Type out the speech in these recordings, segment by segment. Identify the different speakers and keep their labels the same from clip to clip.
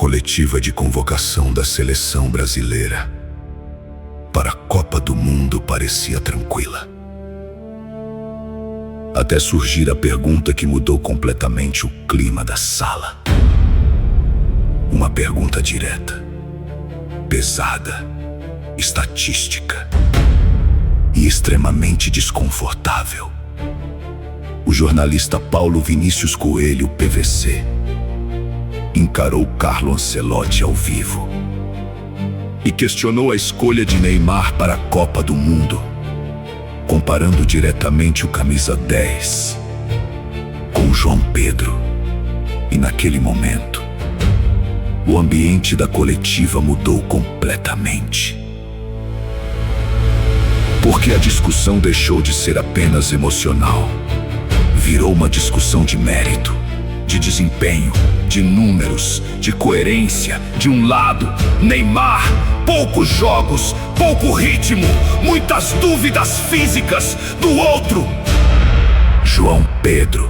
Speaker 1: coletiva de convocação da seleção brasileira para a Copa do Mundo parecia tranquila. Até surgir a pergunta que mudou completamente o clima da sala. Uma pergunta direta, pesada, estatística e extremamente desconfortável. O jornalista Paulo Vinícius Coelho, PVC, encarou Carlo Ancelotti ao vivo e questionou a escolha de Neymar para a Copa do Mundo, comparando diretamente o camisa 10 com João Pedro. E naquele momento, o ambiente da coletiva mudou completamente. Porque a discussão deixou de ser apenas emocional. Virou uma discussão de mérito, de desempenho, de números, de coerência. De um lado, Neymar, poucos jogos, pouco ritmo, muitas dúvidas físicas. Do outro, João Pedro,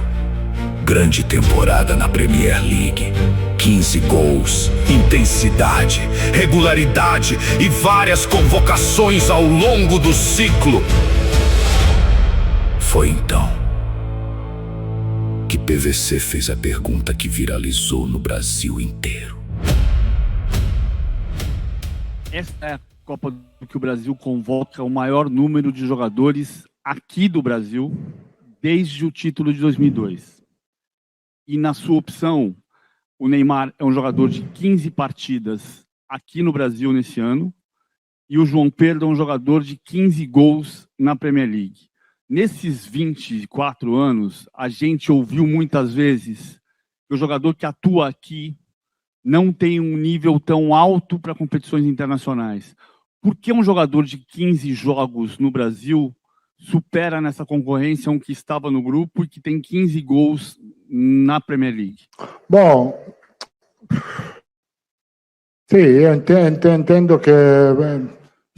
Speaker 1: grande temporada na Premier League, 15 gols, intensidade, regularidade e várias convocações ao longo do ciclo. Foi então que PVC fez a pergunta que viralizou no Brasil inteiro.
Speaker 2: Essa é a Copa que o Brasil convoca o maior número de jogadores aqui do Brasil desde o título de 2002. E na sua opção, o Neymar é um jogador de 15 partidas aqui no Brasil nesse ano e o João Pedro é um jogador de 15 gols na Premier League. Nesses 24 anos, a gente ouviu muitas vezes que o jogador que atua aqui não tem um nível tão alto para competições internacionais. Por que um jogador de 15 jogos no Brasil supera nessa concorrência um que estava no grupo e que tem 15 gols na Premier League?
Speaker 3: Bom, sim, eu entendo que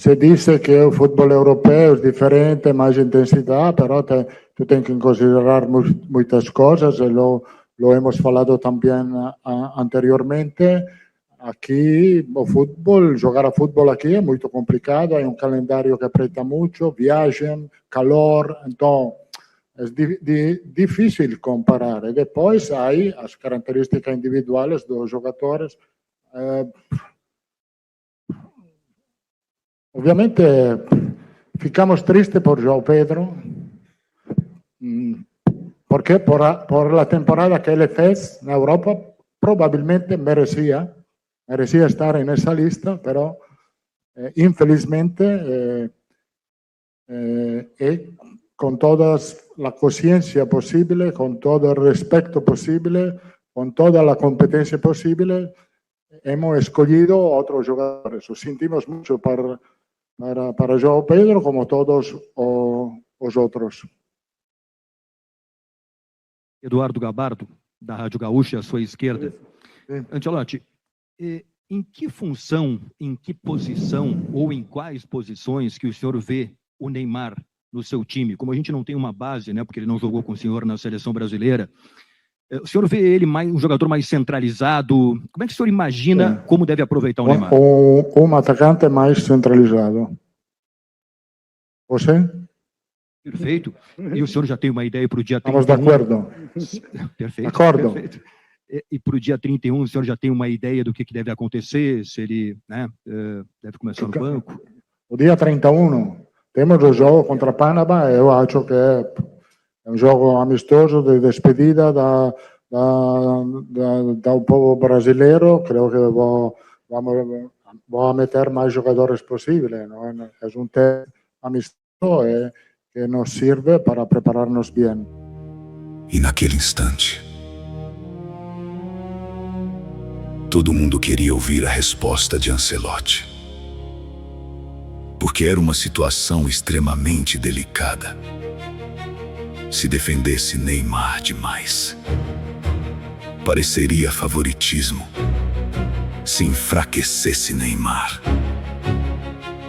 Speaker 3: se diz que o futebol europeu é diferente, mais intensidade, mas tu tens que considerar muitas coisas, e lo hemos falado também anteriormente. Aqui, o futebol, jogar a futebol aqui é muito complicado, há calendário que aperta muito, viagem, calor, então é difícil comparar. E depois, aí, as características individuais dos jogadores. Obviamente, ficamos tristes por João Pedro, porque por la temporada que ele fez na Europa, provavelmente merecia estar nessa lista, mas infelizmente, com toda a consciência possível, com todo o respeito possível, com toda a competência possível, hemos escolhido outros jogadores. O sentimos muito para João Pedro, como todos os outros.
Speaker 4: Eduardo Gabardo, da Rádio Gaúcha, à sua esquerda.
Speaker 3: Sim.
Speaker 4: Ancelotti, em que função, em que posição ou em quais posições que o senhor vê o Neymar no seu time? Como a gente não tem uma base, né, porque ele não jogou com o senhor na seleção brasileira, o senhor vê ele um jogador mais centralizado? Como é que o senhor imagina como deve aproveitar o Neymar?
Speaker 3: Um atacante mais centralizado. Você?
Speaker 4: Perfeito. E o senhor já tem uma ideia para o dia 31?
Speaker 3: Estamos de acordo.
Speaker 4: Perfeito.
Speaker 3: Acordo.
Speaker 4: Perfeito. E para o dia 31, o senhor já tem uma ideia do que deve acontecer? Se ele deve começar no banco?
Speaker 3: O dia 31, temos o jogo contra Panamá. Eu acho que é jogo amistoso de despedida do povo brasileiro. Creio que vou meter mais jogadores possíveis. Não? É teste amistoso que nos sirve para preparar-nos bem.
Speaker 1: E naquele instante, todo mundo queria ouvir a resposta de Ancelotti. Porque era uma situação extremamente delicada. Se defendesse Neymar demais, pareceria favoritismo. Se enfraquecesse Neymar,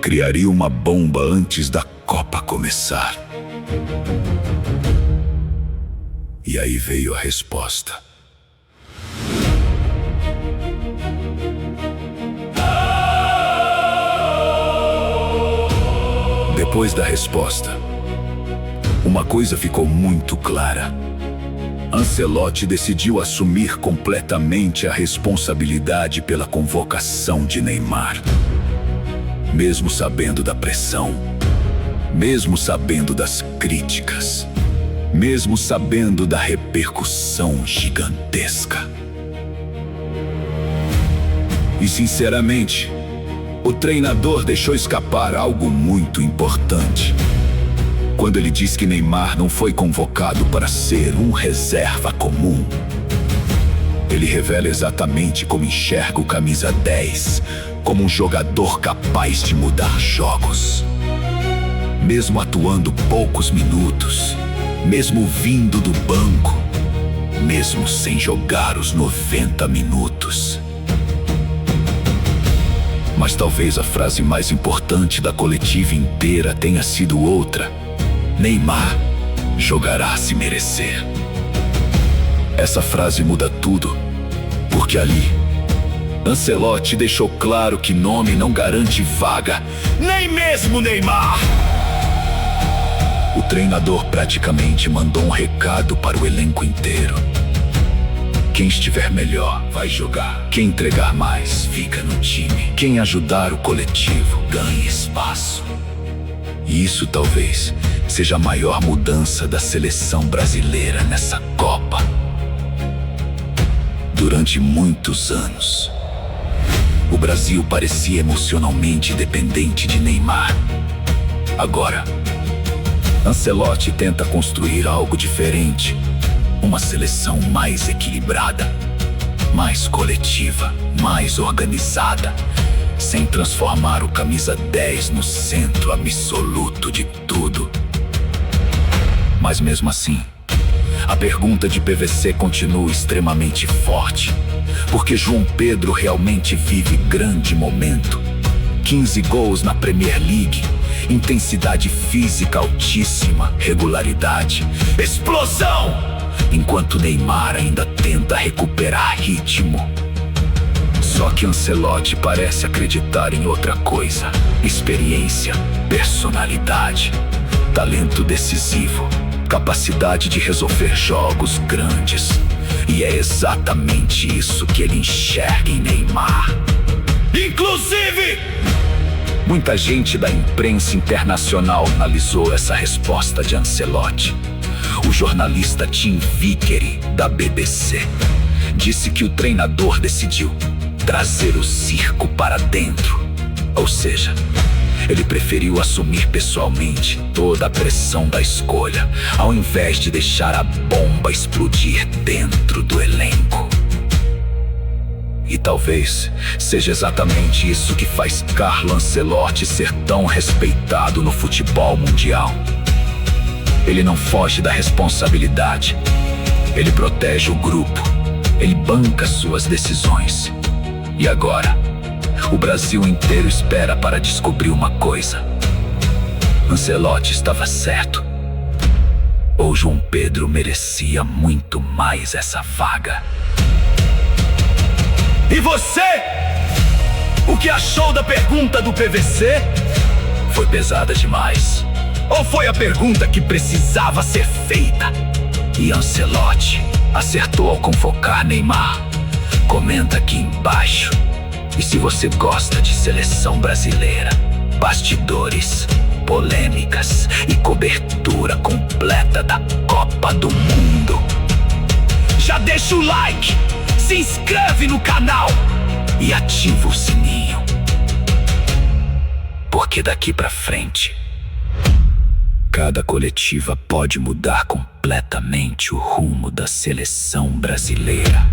Speaker 1: criaria uma bomba antes da Copa começar. E aí veio a resposta. Depois da resposta, uma coisa ficou muito clara. Ancelotti decidiu assumir completamente a responsabilidade pela convocação de Neymar. Mesmo sabendo da pressão, mesmo sabendo das críticas, mesmo sabendo da repercussão gigantesca. E sinceramente, o treinador deixou escapar algo muito importante. Quando ele diz que Neymar não foi convocado para ser um reserva comum, ele revela exatamente como enxerga o camisa 10, como um jogador capaz de mudar jogos. Mesmo atuando poucos minutos, mesmo vindo do banco, mesmo sem jogar os 90 minutos. Mas talvez a frase mais importante da coletiva inteira tenha sido outra: Neymar jogará se merecer. Essa frase muda tudo, porque ali, Ancelotti deixou claro que nome não garante vaga, nem mesmo Neymar. O treinador praticamente mandou um recado para o elenco inteiro: quem estiver melhor vai jogar. Quem entregar mais fica no time. Quem ajudar o coletivo ganha espaço. E isso talvez seja a maior mudança da seleção brasileira nessa Copa. Durante muitos anos, o Brasil parecia emocionalmente dependente de Neymar. Agora, Ancelotti tenta construir algo diferente. Uma seleção mais equilibrada, mais coletiva, mais organizada, sem transformar o camisa 10 no centro absoluto de tudo. Mas mesmo assim, a pergunta de PVC continua extremamente forte, porque João Pedro realmente vive grande momento. 15 gols na Premier League, intensidade física altíssima, regularidade, explosão! Enquanto Neymar ainda tenta recuperar ritmo. Só que Ancelotti parece acreditar em outra coisa: experiência, personalidade, talento decisivo, capacidade de resolver jogos grandes. E é exatamente isso que ele enxerga em Neymar. Inclusive, muita gente da imprensa internacional analisou essa resposta de Ancelotti. O jornalista Tim Vickery, da BBC, disse que o treinador decidiu trazer o circo para dentro. Ou seja, ele preferiu assumir pessoalmente toda a pressão da escolha, ao invés de deixar a bomba explodir dentro do elenco. E talvez seja exatamente isso que faz Carlo Ancelotti ser tão respeitado no futebol mundial. Ele não foge da responsabilidade. Ele protege o grupo. Ele banca suas decisões. E agora, o Brasil inteiro espera para descobrir uma coisa: Ancelotti estava certo, ou João Pedro merecia muito mais essa vaga? E você? O que achou da pergunta do PVC? Foi pesada demais? Ou foi a pergunta que precisava ser feita? E Ancelotti acertou ao convocar Neymar? Comenta aqui embaixo. E se você gosta de seleção brasileira, bastidores, polêmicas e cobertura completa da Copa do Mundo, já deixa o like, se inscreve no canal e ativa o sininho. Porque daqui pra frente, cada coletiva pode mudar completamente o rumo da seleção brasileira.